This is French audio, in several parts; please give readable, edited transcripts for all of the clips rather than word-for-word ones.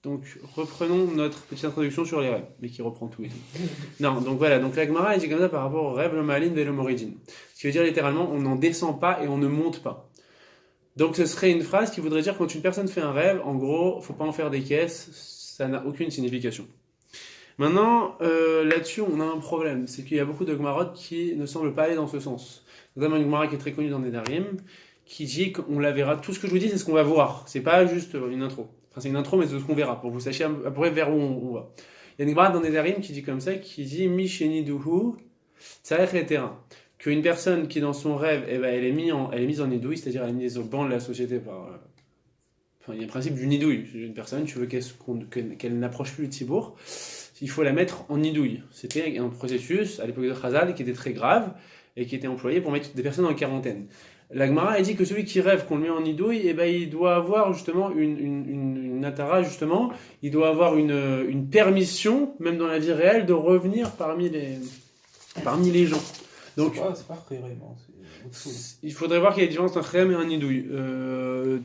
Donc, reprenons notre petite introduction sur les rêves, mais qui reprend tout et tout. Non, donc voilà, donc la Gemara, elle dit comme ça par rapport au rêve, le malin et le moridin. Ce qui veut dire littéralement, on n'en descend pas et on ne monte pas. Donc ce serait une phrase qui voudrait dire quand une personne fait un rêve, en gros, faut pas en faire des caisses, ça n'a aucune signification. Maintenant, là-dessus, on a un problème, c'est qu'il y a beaucoup de Gemarot qui ne semblent pas aller dans ce sens. Notamment une Gemara qui est très connue dans Nedarim, qui dit qu'on la verra. Tout ce que je vous dis, c'est ce qu'on va voir. C'est pas juste une intro. Enfin, c'est une intro, mais c'est ce qu'on verra, pour que vous sachiez à peu près vers où on va. Il y a une Gemara dans Nedarim qui dit comme ça, qui dit Misheni Duhu, Tzarech et terrain. Qu'une personne qui, dans son rêve, eh ben, elle est mise en nidouille, c'est-à-dire elle est mise au banc de la société par. Enfin, il y a le principe du nidouille. Une personne, tu veux qu'elle n'approche plus le tibour, il faut la mettre en nidouille. C'était un processus, à l'époque de Chazal, qui était très grave et qui était employé pour mettre des personnes en quarantaine. La Gemara a dit que celui qui rêve qu'on le met en nidouille, eh ben, il doit avoir justement une atara, justement, il doit avoir une permission, même dans la vie réelle, de revenir parmi les gens. Donc, c'est pas vraiment. il faudrait voir qu'il y a une différence entre un rêve et un nidouille.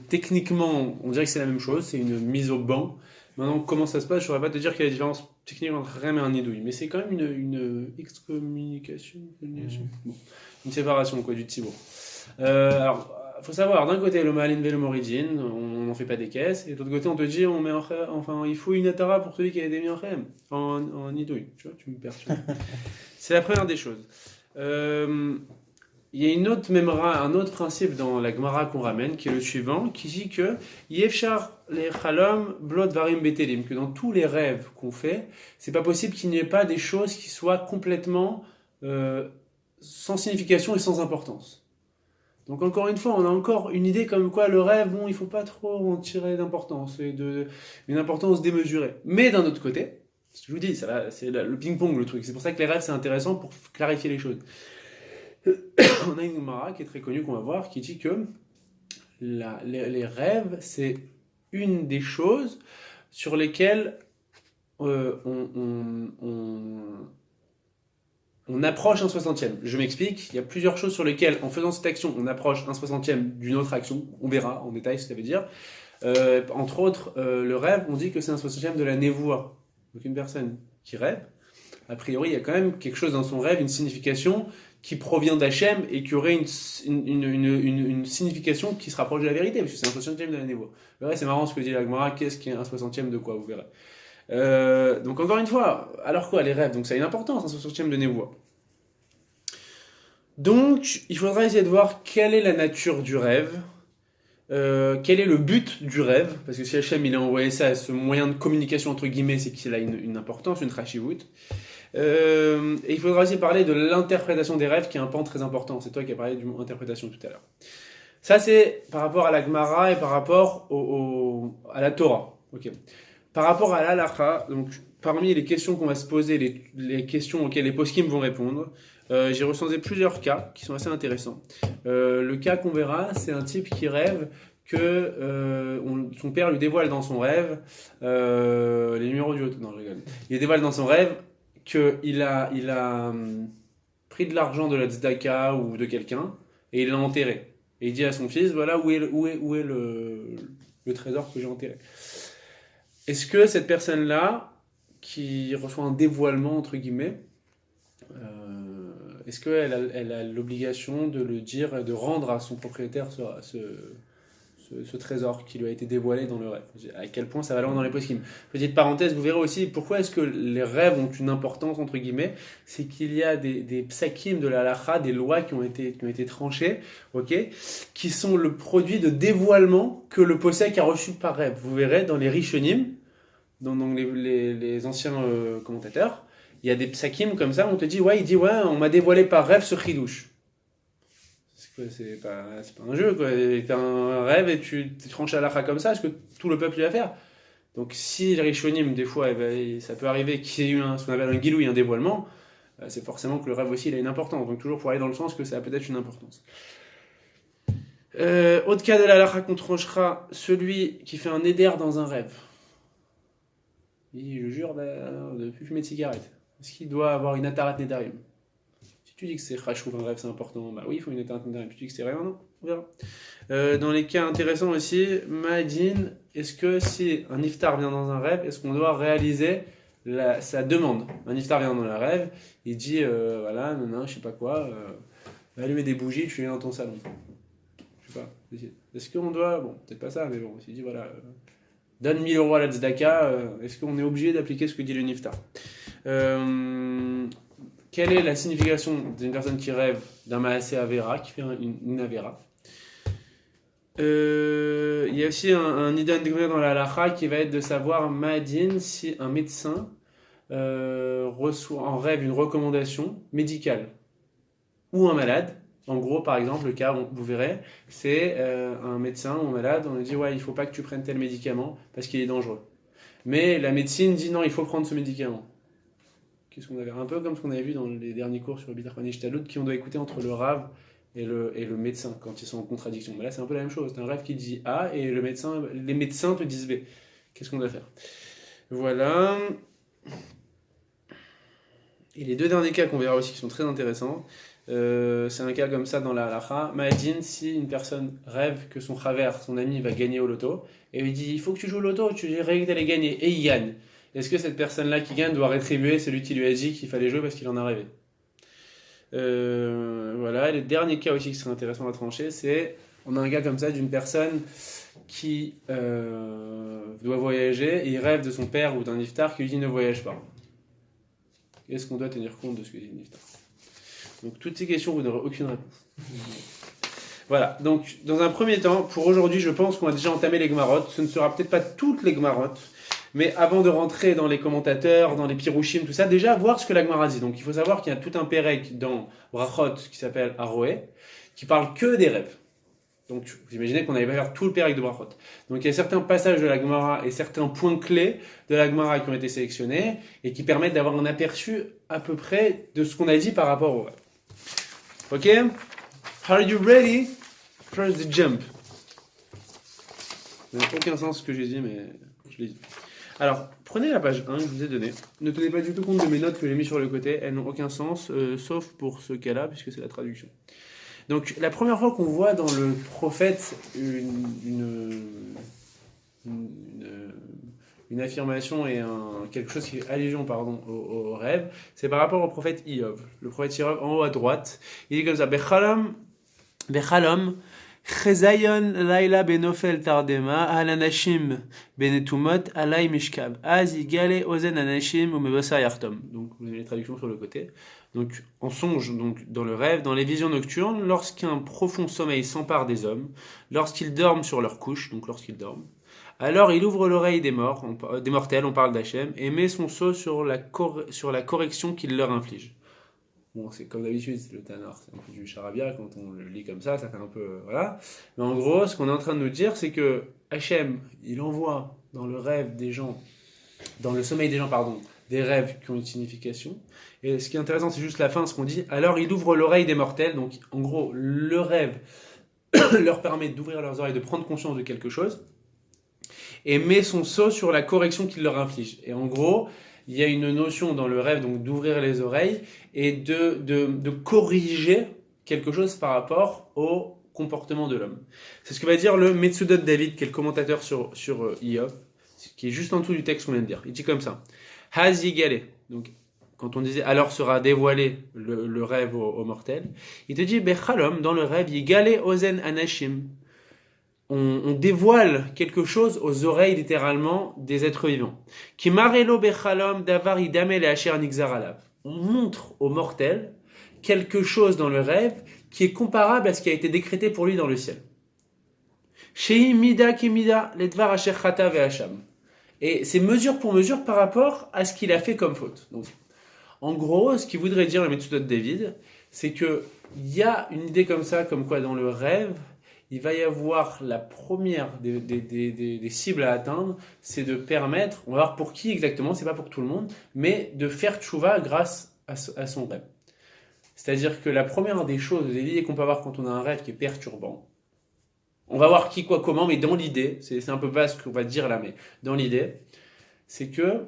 Techniquement, on dirait que c'est la même chose, c'est une mise au banc. Maintenant, comment ça se passe, je ne saurais pas te dire quelle est la différence technique entre un rêve et un nidouille. Mais c'est quand même une excommunication, bon, une séparation quoi, du tibour. Alors, il faut savoir, d'un côté, le malin le moridin, on n'en fait pas des caisses, et de l'autre côté, on te dit, on met enfin, il faut une atara pour celui qui a été mis en rêve, en nidouille. Tu vois, tu me perturbes. C'est la première des choses. Il y a un autre principe dans la Gemara qu'on ramène, qui est le suivant, qui dit que Yefchar les chalom blot varim betelim, que dans tous les rêves qu'on fait, c'est pas possible qu'il n'y ait pas des choses qui soient complètement sans signification et sans importance. Donc encore une fois, on a encore une idée comme quoi le rêve, bon, il faut pas trop en tirer d'importance, et une importance démesurée. Mais d'un autre côté, ce que je vous dis, c'est le ping-pong le truc, c'est pour ça que les rêves c'est intéressant pour clarifier les choses. On a une Gemara qui est très connue qu'on va voir qui dit que les rêves c'est une des choses sur lesquelles on approche un 60e. Je m'explique, il y a plusieurs choses sur lesquelles en faisant cette action on approche un 60e d'une autre action, on verra en détail ce que ça veut dire. Entre autres, le rêve, on dit que c'est un 60e de la névoie. Donc une personne qui rêve, a priori il y a quand même quelque chose dans son rêve, une signification qui provient d'Hachem et qui aurait une signification qui se rapproche de la vérité, parce que c'est un 60e de la névoie. C'est marrant ce que dit la Gemara, qu'est-ce qui est un 60e de quoi, vous verrez. Donc encore une fois, alors quoi, les rêves, donc ça a une importance, un 60e de névoie. Donc il faudra essayer de voir quelle est la nature du rêve, quel est le but du rêve, parce que si Hachem il a envoyé ça, ce moyen de communication entre guillemets, c'est qu'il a une importance, une chashivut. Et il faudra aussi parler de l'interprétation des rêves, qui est un pan très important. C'est toi qui as parlé de l'interprétation tout à l'heure. Ça, c'est par rapport à la Gemara et par rapport à la Torah. Okay. Par rapport à l'Halakha, donc parmi les questions qu'on va se poser, les questions auxquelles les poskim vont répondre, j'ai recensé plusieurs cas qui sont assez intéressants. Le cas qu'on verra, c'est un type qui rêve que son père lui dévoile dans son rêve les numéros du... Non, je rigole. Il dévoile dans son rêve qu'il a pris de l'argent de la tzedaka ou de quelqu'un et il l'a enterré. Et il dit à son fils, voilà où est le trésor que j'ai enterré. Est-ce que cette personne-là, qui reçoit un dévoilement, entre guillemets, est-ce qu'elle a l'obligation de le dire, de rendre à son propriétaire ce trésor qui lui a été dévoilé dans le rêve? À quel point ça va loin dans les poskim. Petite parenthèse, vous verrez aussi pourquoi est-ce que les rêves ont une importance, entre guillemets, c'est qu'il y a des psakim de la halakha, des lois qui ont été tranchées, okay, qui sont le produit de dévoilement que le possède a reçu par rêve. Vous verrez dans les Rishonim, dans les anciens commentateurs, il y a des psakim comme ça, on te dit, on m'a dévoilé par rêve ce chidouche. C'est pas un jeu, quoi. T'as un rêve et tu tranches à l'akha comme ça, est-ce que tout le peuple va faire? Donc si les Rishonim, des fois, ça peut arriver qu'il y ait eu ce qu'on appelle un gilouï, un dévoilement, c'est forcément que le rêve aussi il a une importance. Donc toujours pour aller dans le sens que ça a peut-être une importance. Autre cas de la halakha qu'on tranchera, celui qui fait un éder dans un rêve. Il jure de ne plus fumer de cigarette. Est-ce qu'il doit avoir une atarat nedarim? Si tu dis que c'est chachouv, un rêve c'est important, bah oui, il faut une atarat nedarim. Si tu dis que c'est rien, non, on verra. Dans les cas intéressants aussi, Ma'adin est-ce que si un iftar vient dans un rêve, est-ce qu'on doit réaliser sa demande? Un iftar vient dans le rêve, il dit voilà, non, je sais pas quoi, va allumer des bougies, tu viens dans ton salon. Je sais pas. Est-ce qu'on doit, bon, peut-être pas ça, mais bon, il dit voilà, donne 1000 euros à la tzedaka, est-ce qu'on est obligé d'appliquer ce que dit le niftar? Quelle est la signification d'une personne qui rêve d'un maasé avera, qui fait une avera? Il y a aussi un idée dans la halakha qui va être de savoir Ma'adin si un médecin reçoit en rêve une recommandation médicale ou un malade. En gros, par exemple, le cas, vous verrez, c'est un médecin ou un malade, on lui dit ouais, il faut pas que tu prennes tel médicament parce qu'il est dangereux. Mais la médecine dit non, il faut prendre ce médicament. Qu'est-ce qu'on avait un peu comme ce qu'on avait vu dans les derniers cours sur le Bitar Panishtalut, qui on doit écouter entre le Rav et le médecin quand ils sont en contradiction. Mais là, c'est un peu la même chose. C'est un rêve qui dit A et les médecins te disent B. Qu'est-ce qu'on doit faire? Voilà. Et les deux derniers cas qu'on verra aussi qui sont très intéressants, c'est un cas comme ça dans la halakha. Ma'adin, si une personne rêve que son chaver, son ami, va gagner au loto, et lui dit il faut que tu joues au loto, tu rêves d'aller gagner, et il gagne. Est-ce que cette personne-là qui gagne doit rétribuer celui qui lui a dit qu'il fallait jouer parce qu'il en a rêvé? Voilà, et le dernier cas aussi qui serait intéressant à trancher, c'est on a un cas comme ça d'une personne qui doit voyager et il rêve de son père ou d'un iftar qui lui dit ne voyage pas. Est-ce qu'on doit tenir compte de ce que dit l'iftar? Donc toutes ces questions, vous n'aurez aucune réponse. Voilà, donc dans un premier temps, pour aujourd'hui, je pense qu'on a déjà entamé les Gmarot. Ce ne sera peut-être pas toutes les Gmarot, mais avant de rentrer dans les commentateurs, dans les pirouchim, tout ça, déjà voir ce que la Gemara dit. Donc il faut savoir qu'il y a tout un pérec dans Brachot qui s'appelle Aroé, qui parle que des rêves. Donc vous imaginez qu'on n'allait pas faire tout le pérec de Brachot. Donc il y a certains passages de la Gemara et certains points clés de la Gemara qui ont été sélectionnés et qui permettent d'avoir un aperçu à peu près de ce qu'on a dit par rapport au rêve. Ok? Are you ready? Press the jump. Ça n'a aucun sens ce que j'ai dit, mais je l'ai dit. Alors, prenez la page 1 que je vous ai donnée. Ne tenez pas du tout compte de mes notes que j'ai mis sur le côté. Elles n'ont aucun sens, sauf pour ce cas-là, puisque c'est la traduction. Donc, la première fois qu'on voit dans le prophète une affirmation et quelque chose qui est allusion au rêve, c'est par rapport au prophète Iyov. Le prophète Iyov, en haut à droite, il dit comme ça, Bechalom, Chezayon laila benofel tardema alanashim benetumot alay mishkab az igale ozen anashim umebasa yartom. Donc vous avez les traductions sur le côté. Donc en songe, donc dans le rêve, dans les visions nocturnes, lorsqu'un profond sommeil s'empare des hommes, lorsqu'ils dorment sur leur couche, donc lorsqu'ils dorment, alors il ouvre l'oreille des mortels, on parle d'Hachem, et met son sceau sur la correction qu'il leur inflige. Bon, c'est comme d'habitude, c'est le Tanar, c'est un peu du charabia, quand on le lit comme ça fait un peu, voilà. Mais en gros, ce qu'on est en train de nous dire, c'est que Hachem, il envoie dans le rêve des gens, dans le sommeil des gens, pardon, des rêves qui ont une signification. Et ce qui est intéressant, c'est juste la fin, ce qu'on dit. Alors, il ouvre l'oreille des mortels, donc en gros, le rêve leur permet d'ouvrir leurs oreilles, de prendre conscience de quelque chose, et met son sceau sur la correction qu'il leur inflige. Et en gros, il y a une notion dans le rêve donc d'ouvrir les oreilles et de corriger quelque chose par rapport au comportement de l'homme. C'est ce que va dire le Metsudot David, qui est le commentateur sur Iyov, qui est juste en dessous du texte qu'on vient de dire. Il dit comme ça. Haz yigale. Donc, quand on disait alors sera dévoilé le rêve aux mortels, il te dit Bechalom, dans le rêve, yigale ozen anashim. On dévoile quelque chose aux oreilles littéralement des êtres vivants. Qui marelo bechalom davar idamel asher nixar alav. On montre aux mortels quelque chose dans le rêve qui est comparable à ce qui a été décrété pour lui dans le ciel. Shei mida ki mida ledvar asher chata ve'asham. Et c'est mesure pour mesure par rapport à ce qu'il a fait comme faute. Donc, en gros, ce qu'il voudrait dire le Metsudot David, c'est que il y a une idée comme ça, comme quoi dans le rêve, il va y avoir la première des cibles à atteindre, c'est de permettre, on va voir pour qui exactement, c'est pas pour tout le monde, mais de faire tchouva grâce à son rêve. C'est-à-dire que la première des choses, des idées qu'on peut avoir quand on a un rêve qui est perturbant, on va voir qui, quoi, comment, mais dans l'idée, c'est un peu vaste ce qu'on va dire là, mais dans l'idée, c'est que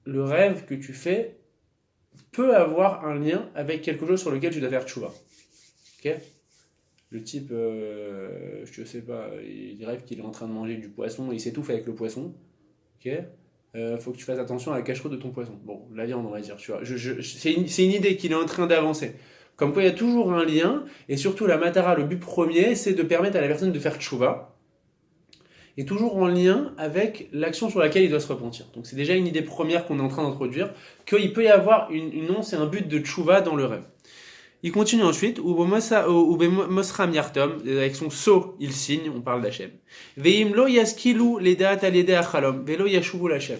le rêve que tu fais peut avoir un lien avec quelque chose sur lequel tu dois faire tchouva. Ok ? Le type, je sais pas, il rêve qu'il est en train de manger du poisson et il s'étouffe avec le poisson. Ok? Faut que tu fasses attention à la cacheroute de ton poisson. Bon, la viande, on va dire, tu vois. C'est une idée qu'il est en train d'avancer. Comme quoi, il y a toujours un lien, et surtout la matara, le but premier, c'est de permettre à la personne de faire tchouva, et toujours en lien avec l'action sur laquelle il doit se repentir. Donc c'est déjà une idée première qu'on est en train d'introduire, qu'il peut y avoir une once et un but de tchouva dans le rêve. Il continue ensuite, Mosram Yartom, avec son sceau, il signe, on parle d'Hachem. Veimlo yaskilu ledat alede achalom, velo yashuvu l'Hachem.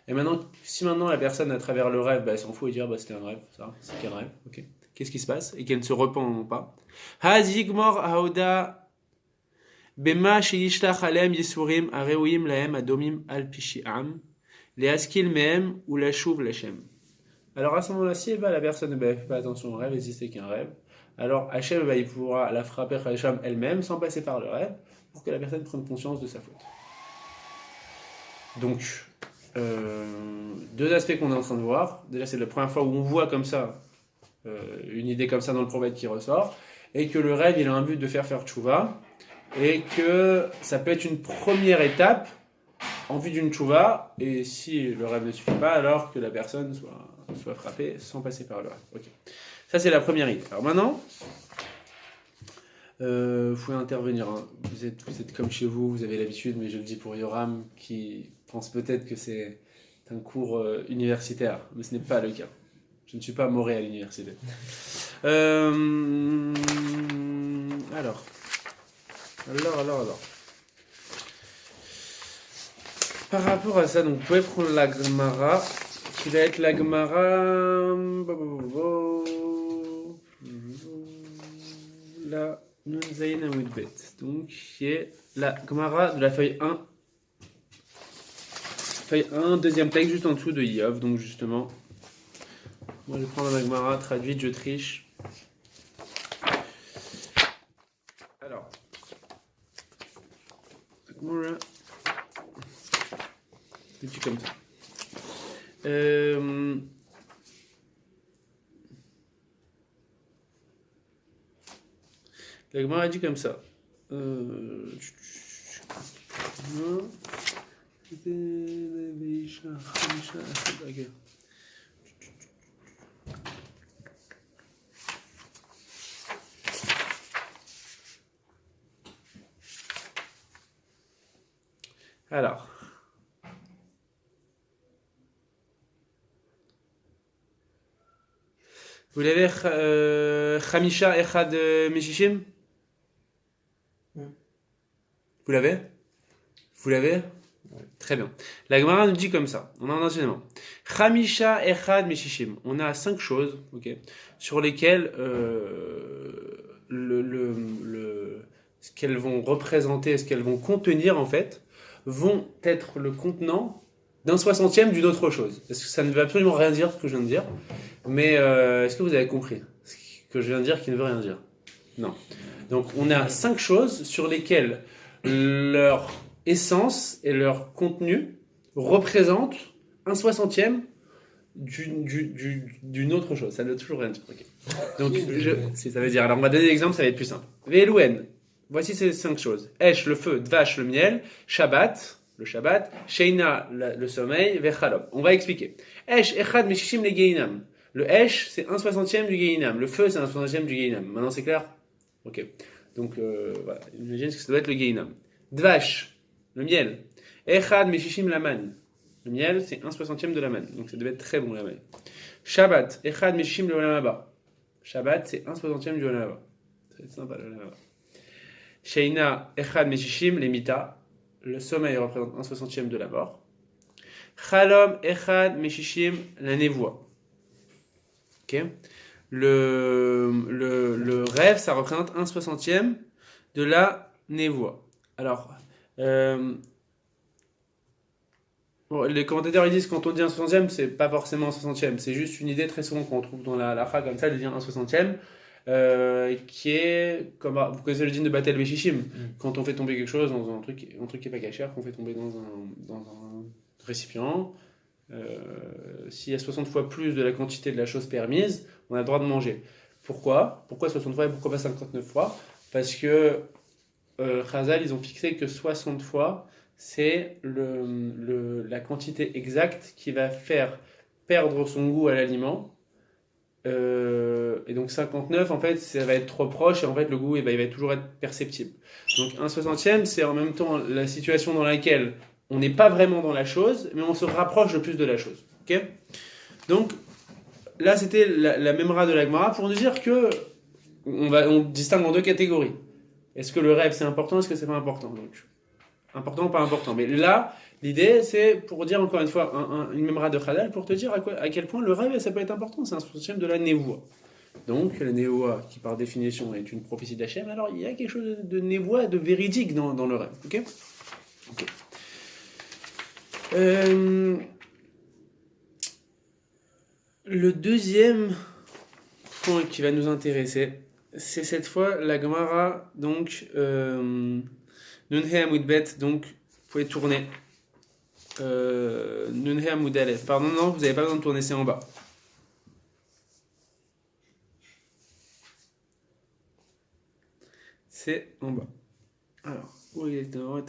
Et maintenant, si maintenant la personne, à travers le rêve, elle s'en fout et dit, c'était un rêve, ça, c'est quel rêve, ok. Qu'est-ce qui se passe? Et qu'elle ne se repent pas. Hazigmor haoda bema sheyishlach alem yisurim areoim lahem adomim al pishiam, leaskil mehem ou lashuv l'Hachem. Alors à ce moment-là, si la personne ne fait pas attention au rêve, et si c'est qu'un rêve, alors Hachem il pourra la frapper Hachem elle-même sans passer par le rêve pour que la personne prenne conscience de sa faute. Donc, deux aspects qu'on est en train de voir. Déjà, c'est la première fois où on voit comme ça, une idée comme ça dans le prophète qui ressort, et que le rêve il a un but de faire tchouva, et que ça peut être une première étape en vue d'une tchouva, et si le rêve ne suffit pas, alors que la personne soit frappée sans passer par le rêve. Okay. Ça, c'est la première idée. Alors maintenant, vous pouvez intervenir. Hein. Vous êtes comme chez vous, vous avez l'habitude, mais je le dis pour Yoram, qui pense peut-être que c'est un cours universitaire, mais ce n'est pas le cas. Je ne suis pas moré à l'université. Alors. Par rapport à ça, donc vous pouvez prendre la Gemara, qui va être la Gemara. La Nunzaïn Amudbet. Donc, qui est la Gemara de la feuille 1. Feuille 1, deuxième texte, juste en dessous de Yov. Donc, justement, moi je prends la Gemara traduite, je triche. Alors, voilà. C'est comme ça. La Gemara dit comme ça. Alors. Vous l'avez Khamisha Echad Meshishim? Vous l'avez? Vous l'avez? Ouais. Très bien. La Gemara nous dit comme ça. On a un enseignement. Khamisha Echad Meshishim. On a 5 choses, ok, sur lesquelles ce qu'elles vont représenter, ce qu'elles vont contenir en fait, vont être le contenant d'un 60e d'une autre chose. Parce que ça ne veut absolument rien dire ce que je viens de dire. Mais est-ce que vous avez compris ce que je viens de dire qui ne veut rien dire? Non. Donc on a 5 choses sur lesquelles leur essence et leur contenu représentent un 60e d'une autre chose. Ça ne veut toujours rien dire. Okay. Donc ça veut dire. Alors on va donner l'exemple, ça va être plus simple. Ve'elouen. Voici ces 5 choses. Esh, le feu, Dvash, le miel, Shabbat, le Shabbat, Sheina, le sommeil, Vechalom. On va expliquer. Esh, Echad, Meshishim, le Geinam. Le Esh, c'est un 60e du Geinam. Le feu, c'est un 60e du Geinam. Maintenant, c'est clair? Ok. Donc, voilà. J'imagine que ça doit être le Geinam. Dvash, le miel. Echad, Meshishim, Laman. Le miel, c'est un 60e de Laman. Donc, ça devait être très bon, Laman. Shabbat, Echad, Meshishim, le Olamaba. Shabbat, c'est un 60e du Olamaba. Ça va être sympa, le Olamaba. Sheina, Echad, Meshishim, les Mita. Le sommeil représente un 60e de la mort. Chalom, Echad, Meshishim, la névoie. Ok. Le rêve, ça représente un 60e de la névoie. Alors, les commentateurs ils disent quand on dit un 60e, c'est pas forcément un 60e, c'est juste une idée très souvent qu'on trouve dans la halakha comme ça de dire un 60e. Qui est comme vous connaissez le dîne de Batel Beshishim, quand on fait tomber quelque chose dans un truc qui est pas cachère, qu'on fait tomber dans un récipient, s'il y a 60 fois plus de la quantité de la chose permise, on a le droit de manger. Pourquoi 60 fois et pourquoi pas 59 fois? parce que Chazal, ils ont fixé que 60 fois, c'est la quantité exacte qui va faire perdre son goût à l'aliment. Et donc 59, en fait, ça va être trop proche et en fait, le goût, il va toujours être perceptible. Donc un soixantième, c'est en même temps la situation dans laquelle on n'est pas vraiment dans la chose, mais on se rapproche le plus de la chose. Ok. Donc là, c'était la memra de la Gemara pour nous dire que on distingue en deux catégories. Est-ce que le rêve c'est important, est-ce que c'est pas important? Donc, important ou pas important. Mais là, l'idée c'est pour dire encore une fois une memra de Chazal pour te dire à quel point le rêve ça peut être important. C'est un soixantième de la névoie. Donc la névoie qui par définition est une prophétie d'Hachem, alors il y a quelque chose de névoie, de véridique dans le rêve. Ok. Le deuxième point qui va nous intéresser, c'est cette fois la Gemara, donc Nunhe Amoudbet, donc vous pouvez tourner. Nunhe Amoudalef. Pardon, non, vous n'avez pas besoin de tourner, c'est en bas. C'est en bas. Alors, où il était en haut,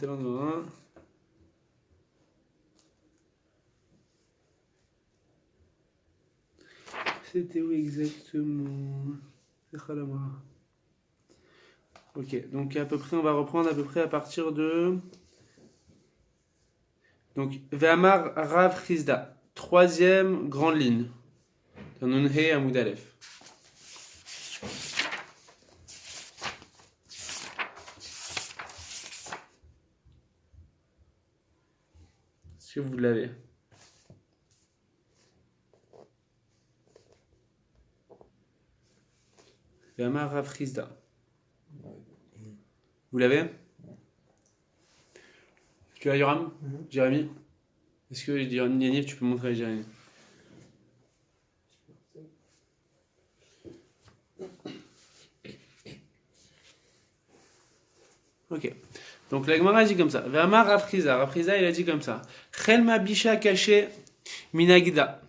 c'était où exactement? Ok, donc à peu près, on va reprendre à peu près à partir de... Donc, Ve'amar Rav Chizda, troisième grande ligne. Nunhe Amoud Aleph. Est-ce que vous l'avez? Ve'amar Rav Chizda. Vous l'avez? Tu as Yoram? Jérémy? Est-ce que Yaniv, tu peux montrer à Jérémy? Ok. Donc la Gemara dit comme ça. Ve'amar Rav Chizda. Rav Chizda, il a dit comme ça. Chelma bisha caché minagida.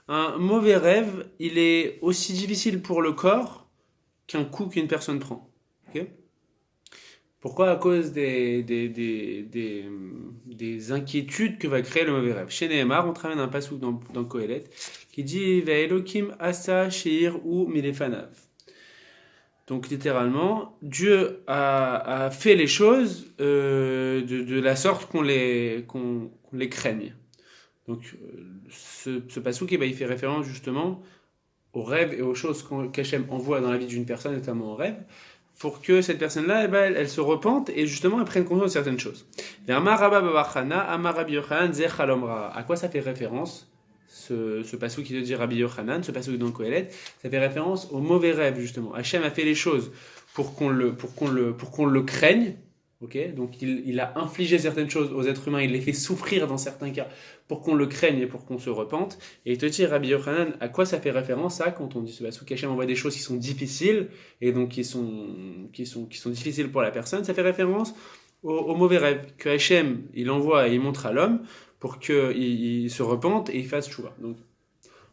Un mauvais rêve, il est aussi difficile pour le corps qu'un coup qu'une personne prend. Ok. Pourquoi? À cause des inquiétudes que va créer le mauvais rêve. Chez Nehemar, on travaille un passage dans Kohelet qui dit Ve'elokim asa sheir ou milefanav. Donc littéralement, Dieu a fait les choses de la sorte qu'on les craigne. Donc ce passouk, il fait référence justement aux rêves et aux choses qu'Hachem envoie dans la vie d'une personne, notamment en rêve, pour que cette personne-là, elle se repente et justement elle prenne conscience de certaines choses. À quoi ça fait référence ce passouk qui te dit Rabbi Yochanan, ce passouk dans Kohelet? Ça fait référence au mauvais rêve justement. Hachem a fait les choses pour qu'on le craigne. Okay, donc il a infligé certaines choses aux êtres humains, il les fait souffrir dans certains cas pour qu'on le craigne et pour qu'on se repente. Et il te dit, Rabbi Yochanan, à quoi ça fait référence ça quand on dit ce passouk Hachem envoie des choses qui sont difficiles et donc qui sont difficiles pour la personne? Ça fait référence au mauvais rêve que Hachem il envoie et il montre à l'homme pour qu'il se repente et il fasse tchouva. Donc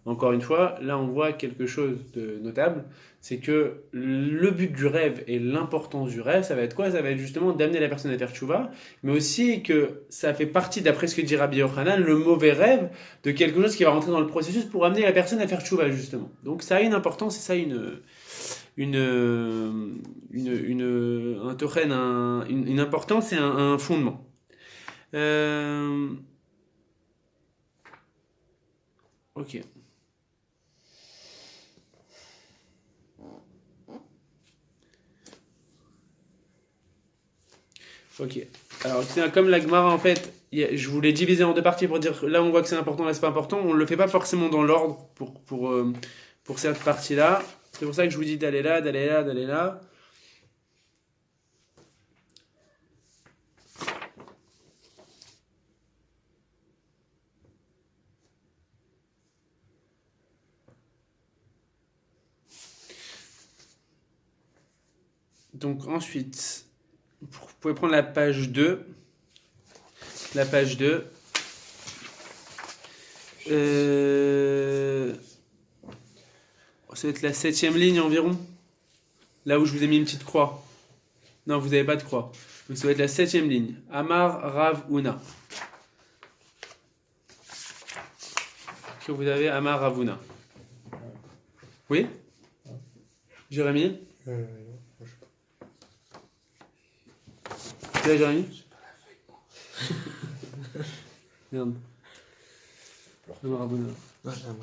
encore une fois, là on voit quelque chose de notable, c'est que le but du rêve et l'importance du rêve, ça va être quoi? Ça va être justement d'amener la personne à faire tchouva, mais aussi que ça fait partie, d'après ce que dit Rabbi Yochanan, le mauvais rêve de quelque chose qui va rentrer dans le processus pour amener la personne à faire tchouva justement. Donc ça a une importance et ça a une importance et un fondement. Ok. Ok. Alors, comme la Gemara, en fait, je voulais diviser en deux parties pour dire là on voit que c'est important, là c'est pas important. On ne le fait pas forcément dans l'ordre pour cette partie-là. C'est pour ça que je vous dis d'aller là, d'aller là, d'aller là. Donc ensuite, vous pouvez prendre la page 2. La page 2. Ça va être la 7e ligne environ. Là où je vous ai mis une petite croix. Non, vous n'avez pas de croix. Donc ça va être la 7e ligne. Amar Rav Una. Que vous avez Amar Rav Una. Oui? Jérémy? Tu l'as, Jérémy? Merde. Amar Rav Una.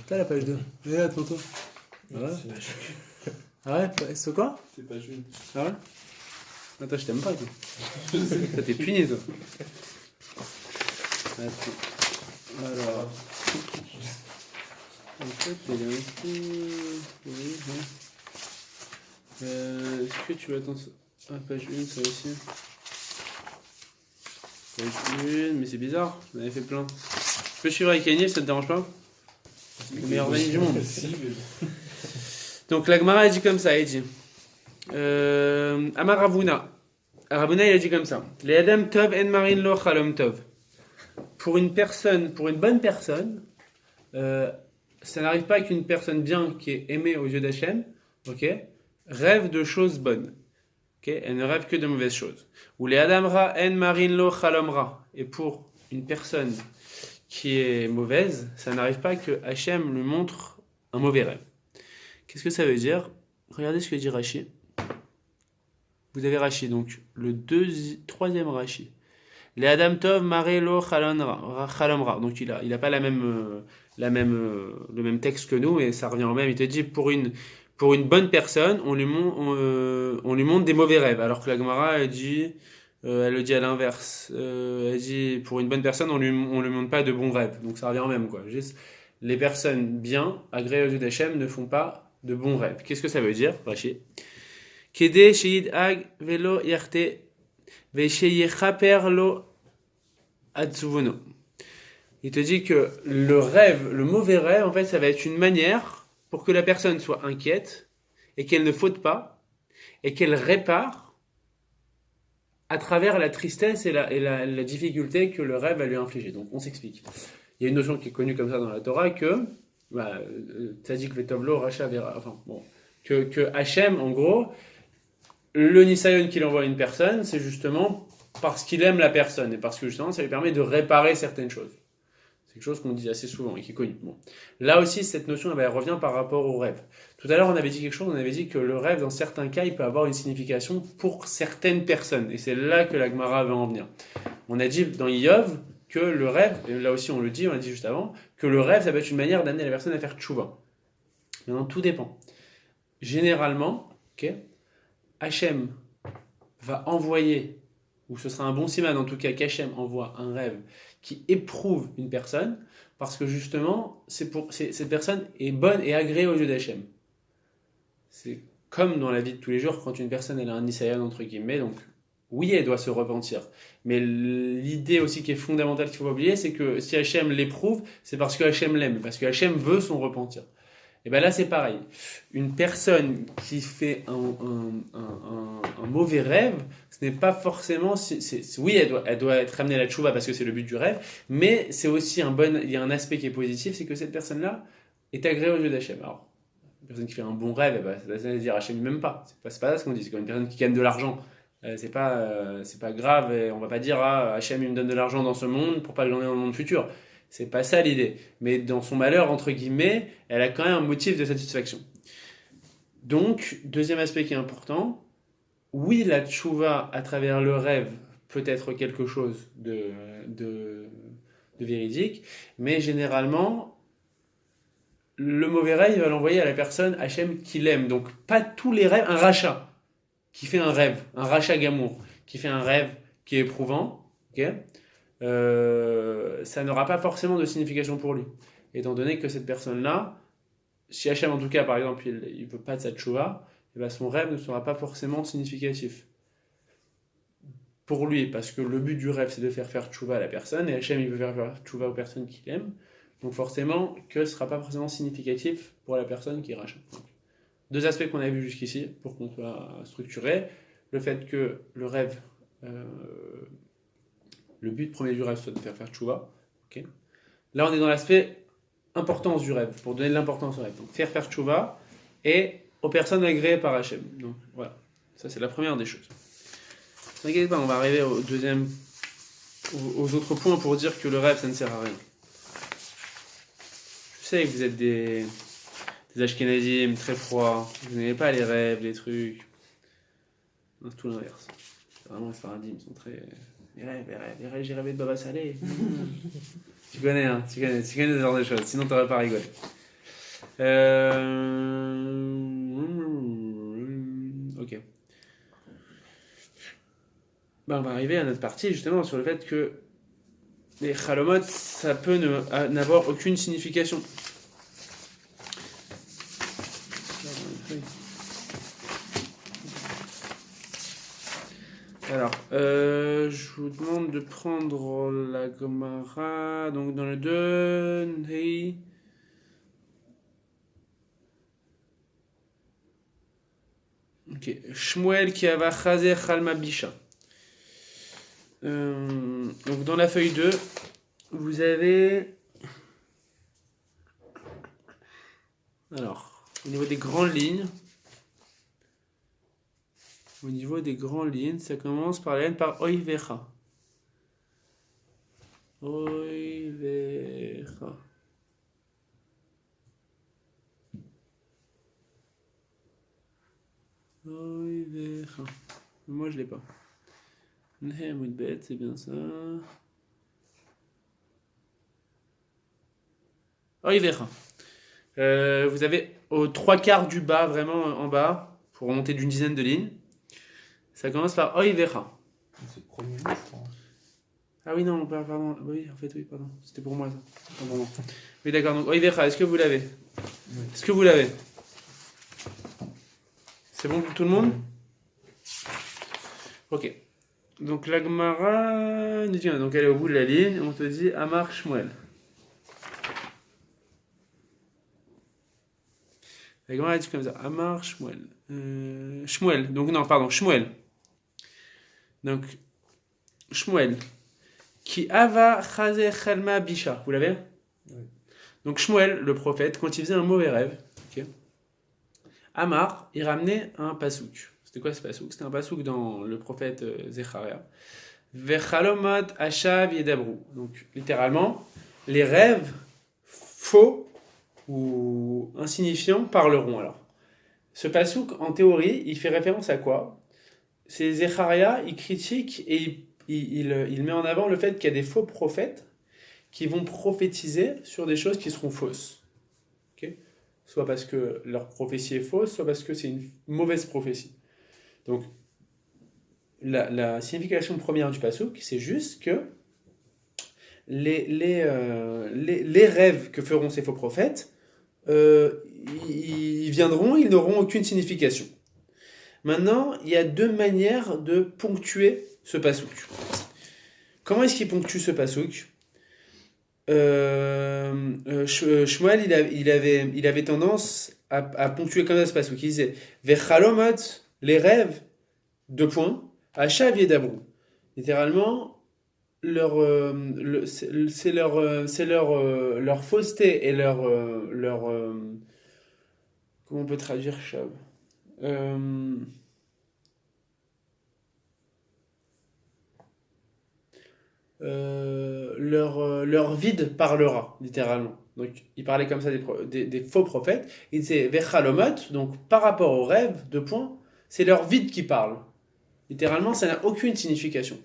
T'as la page 2. Elle est là devant toi. Ah ouais? C'est quoi? C'est pas juste. Ah ouais? Attends, je t'aime pas, toi. Toi, t'es puni, toi. Attends. Alors. En fait, elle est un peu. Oui, ouais. Est-ce que tu vas attendre ça? Ah, page 1, ça aussi. Page 1, mais c'est bizarre, on avait fait plein. Je peux suivre avec Agnès, ça te dérange pas? C'est le meilleur vanille du monde. Donc la Gemara elle dit comme ça, elle dit Amar Ravuna. Ravuna il a dit comme ça. Les Adam Tov en Marin lo Chalom Tov. Pour une bonne personne, ça n'arrive pas qu'une personne bien qui est aimée aux yeux d'Hachem, ok, rêve de choses bonnes. Okay, elle ne rêve que de mauvaises choses. Ou les Adam Ra en Marin lo Chalom Ra. Et pour une personne qui est mauvaise, ça n'arrive pas que Hachem lui montre un mauvais rêve. Qu'est-ce que ça veut dire? Regardez ce que dit Rashi. Vous avez Rashi, donc le troisième Rashi. Les Adam Tov Mare Lo Chalom Ra. Donc il a pas le même texte que nous, et ça revient au même. Il te dit pour une bonne personne, on lui montre des mauvais rêves. Alors que la Gemara elle le dit à l'inverse. Elle dit pour une bonne personne, on lui montre pas de bons rêves. Donc ça revient au même, quoi. Juste, les personnes bien, agréées aux yeux d'Hachem, ne font pas de bons rêves. Qu'est-ce que ça veut dire, Rashi? Kede sheid ag velo yarte vesheyechaper lo atzuvono. Il te dit que le mauvais rêve, en fait, ça va être une manière pour que la personne soit inquiète et qu'elle ne faute pas et qu'elle répare à travers la tristesse et la difficulté que le rêve va lui infliger. Donc, on s'explique. Il y a une notion qui est connue comme ça dans la Torah que Tzadik Vetovlo, Racha Vera, enfin bon, que Hachem, en gros, le Nisayon qu'il envoie à une personne, c'est justement parce qu'il aime la personne et parce que justement ça lui permet de réparer certaines choses. C'est quelque chose qu'on dit assez souvent et qui est connu. Bon. Là aussi, cette notion elle revient par rapport au rêve. Tout à l'heure, on avait dit quelque chose, on avait dit que le rêve, dans certains cas, il peut avoir une signification pour certaines personnes. Et c'est là que la Gemara va en venir. On a dit dans Iyov que le rêve, et là aussi on l'a dit juste avant, que le rêve, ça peut être une manière d'amener la personne à faire tchouva. Maintenant, tout dépend. Généralement, Hachem va envoyer, ou ce sera un bon siman en tout cas, qu'Hachem envoie un rêve qui éprouve une personne, parce que justement, cette personne est bonne et agréée aux yeux d'Hachem. C'est comme dans la vie de tous les jours, quand une personne elle a un nisayon entre guillemets, donc oui, elle doit se repentir. Mais l'idée aussi qui est fondamentale qu'il ne faut pas oublier, c'est que si Hachem l'éprouve, c'est parce que Hachem l'aime, parce que Hachem veut son repentir. Et bien là, c'est pareil. Une personne qui fait un mauvais rêve, ce n'est pas forcément... oui, elle doit être amenée à la tchouva parce que c'est le but du rêve, mais c'est aussi il y a un aspect qui est positif, c'est que cette personne-là est agréée aux yeux d'Hachem. Alors, une personne qui fait un bon rêve, ça veut dire Hachem même pas. C'est pas ça ce qu'on dit. C'est comme une personne qui gagne de l'argent. C'est pas grave, et on va pas dire Hachem il me donne de l'argent dans ce monde pour pas que j'en ai dans le monde futur. C'est pas ça l'idée. Mais dans son malheur, entre guillemets, elle a quand même un motif de satisfaction. Donc, deuxième aspect qui est important, oui, la tchouva à travers le rêve peut être quelque chose de véridique, mais généralement, le mauvais rêve, il va l'envoyer à la personne Hachem qu'il aime. Donc, pas tous les rêves, un rachat qui fait un rêve, un rachat gamour, qui fait un rêve qui est éprouvant, ça n'aura pas forcément de signification pour lui. Étant donné que cette personne-là, si Hachem en tout cas, par exemple, il ne veut pas de sa tchouva, son rêve ne sera pas forcément significatif pour lui, parce que le but du rêve, c'est de faire tchouva à la personne, et Hachem, il veut faire tchouva aux personnes qu'il aime, donc forcément, que ce ne sera pas forcément significatif pour la personne qui rachète. Deux aspects qu'on a vus jusqu'ici, pour qu'on soit structuré. Le fait que le rêve, le but premier du rêve, soit de faire tchouva. Okay. Là, on est dans l'aspect importance du rêve, pour donner de l'importance au rêve. Donc, faire tchouva et aux personnes agréées par Hachem. Donc, voilà. Ça, c'est la première des choses. T'inquiète pas, on va arriver au deuxième, aux autres points pour dire que le rêve, ça ne sert à rien. Je sais que vous êtes des Ashkenazim très froids, vous n'aimez pas les rêves, les trucs. Non, c'est tout l'inverse. C'est vraiment les Sfaradim, ils sont très... Les rêves, j'ai rêvé de Baba Salé. Tu connais, hein, tu connais ce genre de choses, sinon t'aurais pas rigolé. Ok. On va arriver à notre partie justement sur le fait que les chalomot, ça peut n'avoir aucune signification. Alors, je vous demande de prendre la Gemara, donc dans le 2, hey. Ok, Shmuel qui ava chazé chalma bisha. Donc dans la feuille 2, vous avez... Alors, au niveau des grandes lignes, ça commence par la haine par oivecha. Oivecha. Oivecha. Moi je l'ai pas. Nehemudbet, c'est bien ça. Oivecha. Vous avez aux 3/4 du bas, vraiment en bas, pour remonter d'une dizaine de lignes. Ça commence par Oivecha. C'est le premier mot, je crois. Ah oui, non, pardon. Oui, en fait, oui, pardon. C'était pour moi, ça. Pardon. Oui, d'accord. Donc, Oivecha, est-ce que vous l'avez? Oui. Est-ce que vous l'avez? C'est bon pour tout le monde? Ok. Donc, la Gemara, donc elle est au bout de la ligne. On te dit Amar Shmuel. La Gemara dit comme ça Amar Shmuel. Shmuel. Donc, non, pardon, Shmuel. Donc, Shmuel. Qui ava chazé chelma bisha. Vous l'avez? Oui. Donc, Shmuel, le prophète, quand il faisait un mauvais rêve, okay, Amar, il ramenait un pasouk. C'était quoi ce pasouk? C'était un pasouk dans le prophète Zecharia. Vechalomot ashav yedabru. Donc, littéralement, les rêves faux ou insignifiants parleront alors. Ce pasouk, en théorie, il fait référence à quoi? C'est Zecharia, il critique et il met en avant le fait qu'il y a des faux prophètes qui vont prophétiser sur des choses qui seront fausses. Okay? Soit parce que leur prophétie est fausse, soit parce que c'est une mauvaise prophétie. Donc, la signification première du pasuk, c'est juste que les rêves que feront ces faux prophètes, ils viendront, ils n'auront aucune signification. Maintenant, il y a deux manières de ponctuer ce pasuk. Comment est-ce qu'il ponctue ce pasuk? Shmuel, il avait tendance à ponctuer comme ça ce pasuk. Il disait Vechalomot, les rêves, deux points, Ashav Yedabru. Littéralement, c'est leur fausseté et leur comment on peut traduire Shav? Leur vide parlera, littéralement. Donc, il parlait comme ça des faux prophètes. Il disait Vechalomot, donc par rapport aux rêves, deux points, c'est leur vide qui parle. Littéralement, ça n'a aucune signification.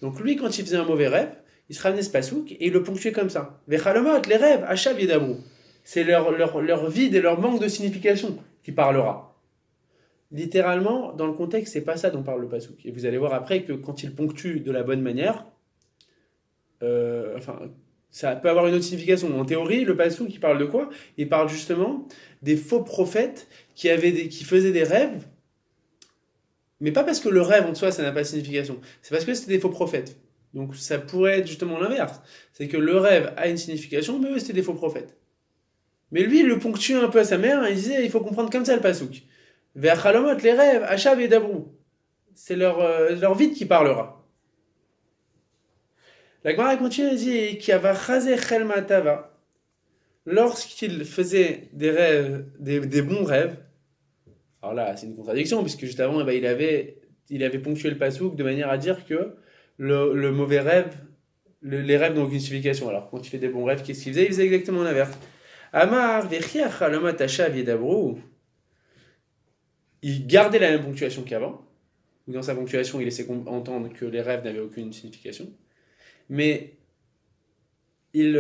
Donc, lui, quand il faisait un mauvais rêve, il se ramenait ce pasouk et il le ponctuait comme ça. Vechalomot, les rêves, Ashav Yedabru. C'est leur vide et leur manque de signification qui parlera. Littéralement, dans le contexte, c'est pas ça dont parle le pasouk. Et vous allez voir après que quand il ponctue de la bonne manière, ça peut avoir une autre signification. En théorie, le pasouk, il parle de quoi? Il parle justement des faux prophètes qui faisaient des rêves, mais pas parce que le rêve en soi, ça n'a pas de signification. C'est parce que c'était des faux prophètes. Donc ça pourrait être justement l'inverse. C'est que le rêve a une signification, mais eux, c'était des faux prophètes. Mais lui, il le ponctue un peu à sa mère, il disait, il faut comprendre comme ça le pasouk. Ve'achalomot, les rêves, Ashav et Dabrou. C'est leur vide qui parlera. La Gemara continue et dit qu'il y avait chazé chelma tava. Lorsqu'il faisait des rêves, des bons rêves, alors là, c'est une contradiction, puisque juste avant, il avait il avait ponctué le pasouk de manière à dire que le mauvais rêve, les rêves n'ont aucune signification. Alors, quand il fait des bons rêves, qu'est-ce qu'il faisait? Il faisait exactement l'inverse. Amar, vechiach halamat hashav yedabrou. Il gardait la même ponctuation qu'avant. Dans sa ponctuation, il laissait entendre que les rêves n'avaient aucune signification. Mais il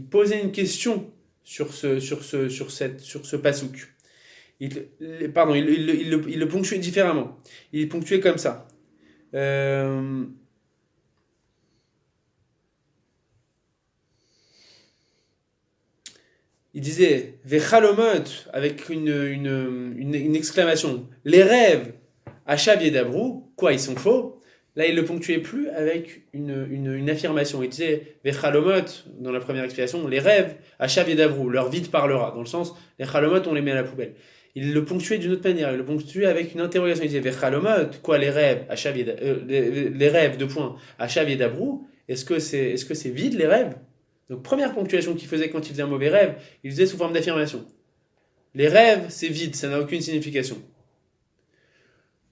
posait une question sur ce pasouk. Il le ponctuait différemment. Il ponctuait comme ça. Il disait Vechalomot avec une exclamation. Les rêves, Achav Yedabrou, quoi, ils sont faux. Là, il ne le ponctuait plus avec une affirmation. Il disait Vechalomot, dans la première explication, les rêves, Achav Yedabrou, leur vide parlera. Dans le sens, les Chalomot, on les met à la poubelle. Il le ponctuait d'une autre manière. Il le ponctuait avec une interrogation. Il disait Vechalomot, quoi, les rêves, les rêves, deux points, Achav Yedabrou, est-ce que c'est vide, les rêves? Donc, première ponctuation qu'il faisait quand il faisait un mauvais rêve, il faisait sous forme d'affirmation. Les rêves, c'est vide, ça n'a aucune signification.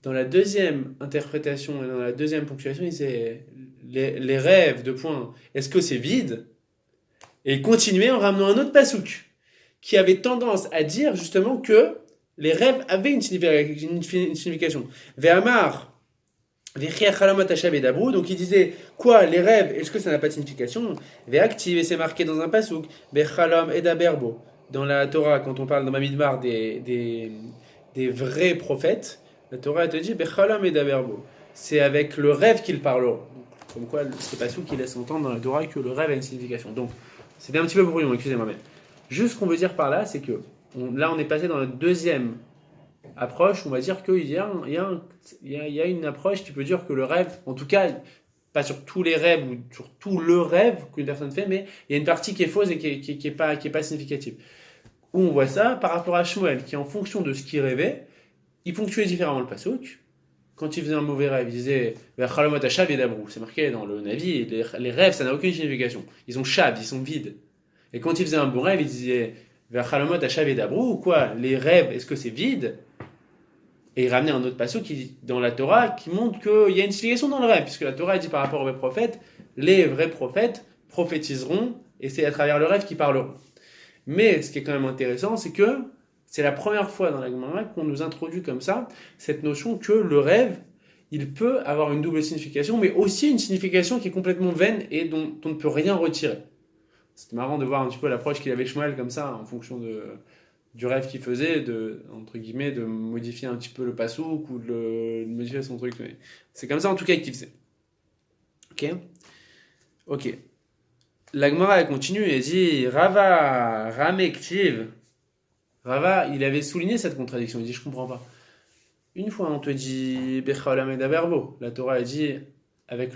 Dans la deuxième interprétation et dans la deuxième ponctuation, il disait les rêves, deux points, est-ce que c'est vide? Et il continuait en ramenant un autre pasouk qui avait tendance à dire justement que les rêves avaient une signification. Ve'amar, donc il disait quoi, les rêves, est-ce que ça n'a pas de signification? Ve'active, et c'est marqué dans un pasouk, Bechalom et Daberbo. Dans la Torah, quand on parle dans Bamidbar des vrais prophètes, la Torah te dit Bechalom et Daberbo. C'est avec le rêve qu'ils parleront. Comme quoi, c'est pasouk qui laisse entendre dans la Torah que le rêve a une signification. Donc, c'était un petit peu brouillon, excusez-moi. Mais juste ce qu'on veut dire par là, c'est que là, on est passé dans la deuxième approche, on va dire qu'il y a une approche qui peut dire que le rêve, en tout cas, pas sur tous les rêves ou sur tout le rêve qu'une personne fait, mais il y a une partie qui est fausse et qui est pas significative. Où on voit ça par rapport à Shmuel, qui en fonction de ce qu'il rêvait, il ponctuait différemment le pasouk. Quand il faisait un mauvais rêve, il disait Chalomot hashav yedabrou. C'est marqué dans le Navi, les rêves, ça n'a aucune signification. Ils ont shav, ils sont vides. Et quand il faisait un bon rêve, il disait Chalomot hashav yedabrou, ou quoi? Les rêves, est-ce que c'est vide? Et il ramenait un autre passage dans la Torah qui montre qu'il y a une signification dans le rêve, puisque la Torah dit par rapport aux vrais prophètes, les vrais prophètes prophétiseront, et c'est à travers le rêve qu'ils parleront. Mais ce qui est quand même intéressant, c'est que c'est la première fois dans la Gemara qu'on nous introduit comme ça cette notion que le rêve, il peut avoir une double signification, mais aussi une signification qui est complètement vaine et dont on ne peut rien retirer. C'était marrant de voir un petit peu l'approche qu'il avait Shmuel comme ça, en fonction du rêve qu'il faisait, entre guillemets, de modifier un petit peu le pasouk ou de modifier son truc. Mais c'est comme ça en tout cas qu'il faisait. Ok. La Gemara elle continue et dit Rava, Ramektiv. Rava, il avait souligné cette contradiction. Il dit je comprends pas. Une fois on te dit Bechaolam et Daberbo. La Torah a dit avec